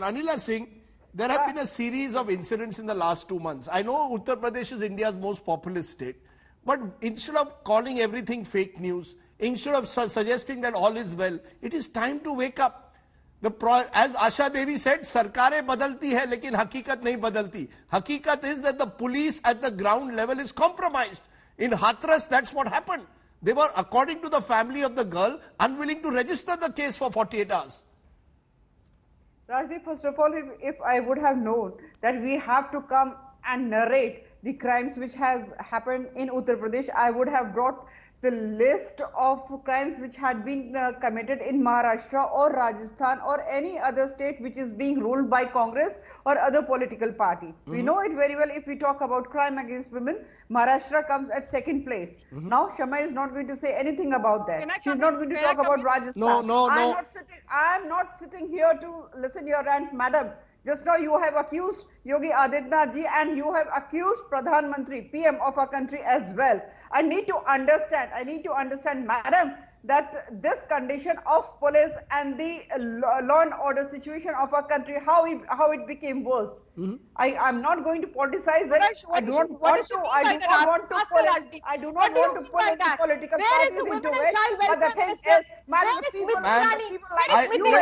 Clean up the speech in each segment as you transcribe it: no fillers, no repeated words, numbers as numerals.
Anila Singh, there have been a series of incidents in the last 2 months. I know Uttar Pradesh is India's most populous state, but instead of calling everything fake news, instead of suggesting that all is well, it is time to wake up. As Asha Devi said, Sarkare badalti hai, lekin hakikat nahi badalti. Hakikat is that the police at the ground level is compromised. In Hathras, that's what happened. They were, according to the family of the girl, unwilling to register the case for 48 hours. Rajdeep, first of all, if I would have known that we have to come and narrate the crimes which has happened in Uttar Pradesh, I would have brought the list of crimes which had been committed in Maharashtra or Rajasthan or any other state which is being ruled by Congress or other political party. We know it very well. If we talk about crime against women, Maharashtra comes at second place. Now Shama is not going to say anything about that. She's not going to talk about Rajasthan. No. I am not sitting here to listen to your rant, madam. Just now you have accused Yogi Adityanath ji and you have accused Pradhan Mantri, PM of our country as well. I need to understand, madam, that this condition of police and the law and order situation of our country, how it became worse. I am not going to politicize that. I do not want to put any political parties into it. But the thing is, madam,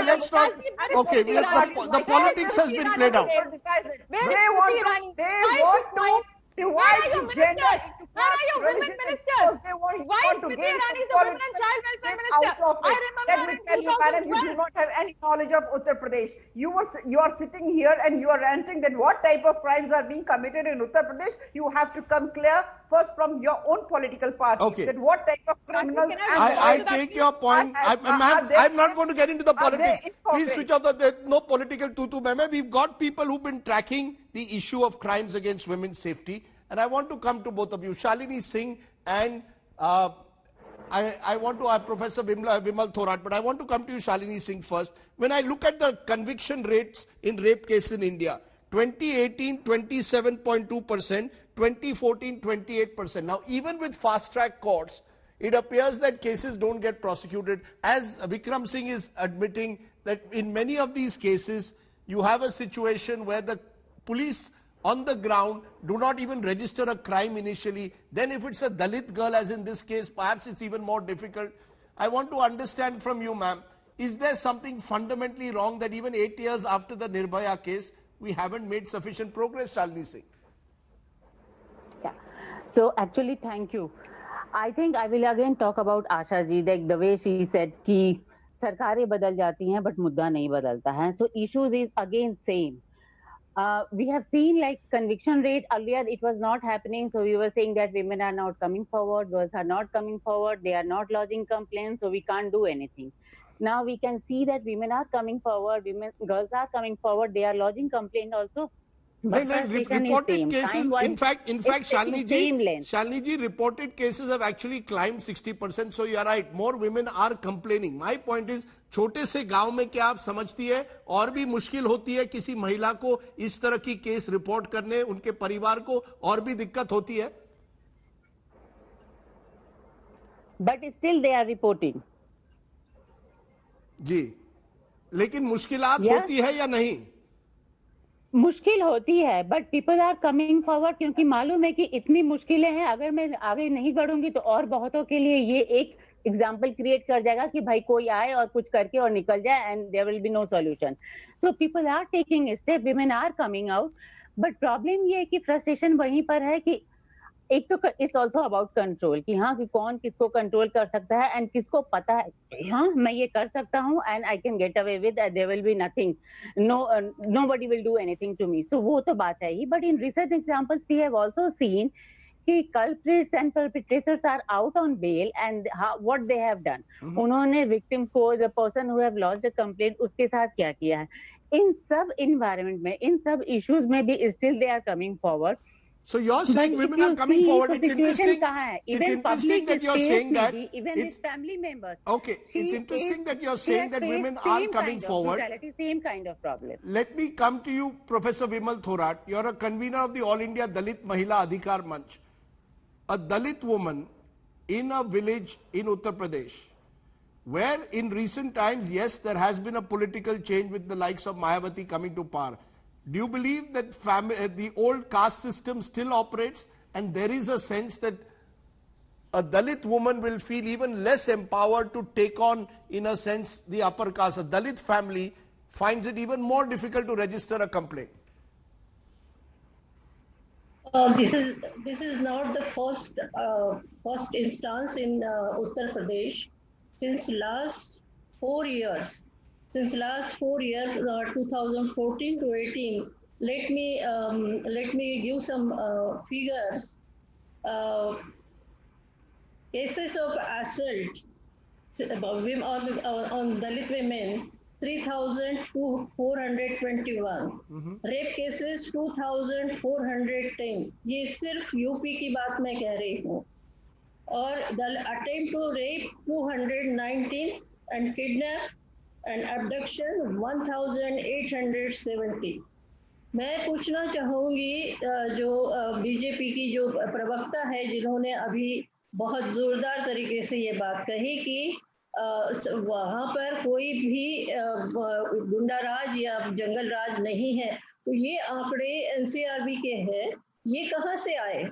let's not. Okay, the politics has been played out. They want to divide the gender into Where are your women ministers? Why is Smriti Irani is the Women and Child Welfare Minister? I remember Let me tell you, madam, you do not have any knowledge of Uttar Pradesh. You are sitting here and you are ranting that what type of crimes are being committed in Uttar Pradesh. You have to come clear first from your own political party. Okay. That what type of criminals. I take your point. Ma'am, I'm not going to get into the politics. Please switch off no political tutu, ma'am. We've got people who've been tracking the issue of crimes against women's safety. And I want to come to both of you, Shalini Singh and I want to have Professor Vimal Thorat, but I want to come to you, Shalini Singh, first. When I look at the conviction rates in rape cases in India, 2018, 27.2%, 2014, 28%. Now, even with fast-track courts, it appears that cases don't get prosecuted. As Vikram Singh is admitting that in many of these cases, you have a situation where the police on the ground do not even register a crime initially. Then if it's a Dalit girl, as in this case, perhaps it's even more difficult. I want to understand from you, ma'am, is there something fundamentally wrong that even 8 years after the Nirbhaya case, we haven't made sufficient progress, Shalini Singh? Yeah. So actually, thank you. I think I will again talk about Asha ji, like the way she said कि सरकारें बदल जाती हैं, but मुद्दा नहीं बदलता है. So issues is again same. We have seen like conviction rate earlier, it was not happening. So we were saying that women are not coming forward, girls are not coming forward, they are not lodging complaints, so we can't do anything. Now we can see that women are coming forward, girls are coming forward, they are lodging complaint also. Reported cases, in fact, Shalini ji, reported cases have actually climbed 60%. So you are right, more women are complaining. My point is, छोटे से गांव में क्या आप समझती है और भी मुश्किल होती है किसी महिला को इस तरह की केस रिपोर्ट करने, उनके परिवार को और भी दिक्कत होती है? But still they are reporting. जी, लेकिन मुश्किलात होती है या नहीं? मुश्किल होती है, but people are coming forward, क्योंकि मालूम है कि इतनी मुश्किलें हैं, अगर मैं आगे नहीं बढ़ूंगी तो और बहुतों के लिए ये एक एग्जाम्पल क्रिएट कर जाएगा कि भाई कोई आए और कुछ करके और निकल जाए and there will be no solution. So people are taking step, women are coming out, but problem ये है कि फ्रस्ट्रेशन वहीं पर है कि एक तो इट्स ऑल्सो अबाउट कंट्रोल कि हाँ कि कौन किसको कंट्रोल कर सकता है एंड किसको पता है हाँ मैं ये कर सकता हूँ and I can get away with, there will be nothing, nobody will do anything to me. So वो तो बात है ही, but in recent examples we have also seen कि culprits and perpetrators are out on bail and what they have done. उन्होंने victim को, the person who have lodged a complaint, उसके साथ क्या किया है. इन सब environment में, इन सब issues में भी still they are coming forward. So you're saying women are coming forward. It's interesting. It's interesting that you're saying that. Even with family members. Okay. It's interesting that you're saying that women are coming forward. Same kind of problem. Let me come to you, Professor Vimal Thorat. You're a convener of the All India Dalit Mahila Adhikar Manch. A Dalit woman in a village in Uttar Pradesh where in recent times, yes, there has been a political change with the likes of Mayawati coming to power. Do you believe that the old caste system still operates, and there is a sense that a Dalit woman will feel even less empowered to take on, in a sense, the upper caste? A Dalit family finds it even more difficult to register a complaint. This is not the first instance in Uttar Pradesh. Since last 4 years, 2014 to 18, let me give some figures. Cases of assault on Dalit women, 3,421. Rape cases 2,410. ये सिर्फ UP की बात मैं कह रही हूँ. और attempt to rape 219 and kidnap and abduction 1,870. मैं पूछना चाहूँगी जो बीजेपी की जो प्रवक्ता है जिन्होंने अभी बहुत जोरदार तरीके से ये बात कही कि वहाँ पर कोई भी गुंडा राज या जंगल राज नहीं है, तो ये आंकड़े एनसीआरबी के हैं, ये कहाँ से आए?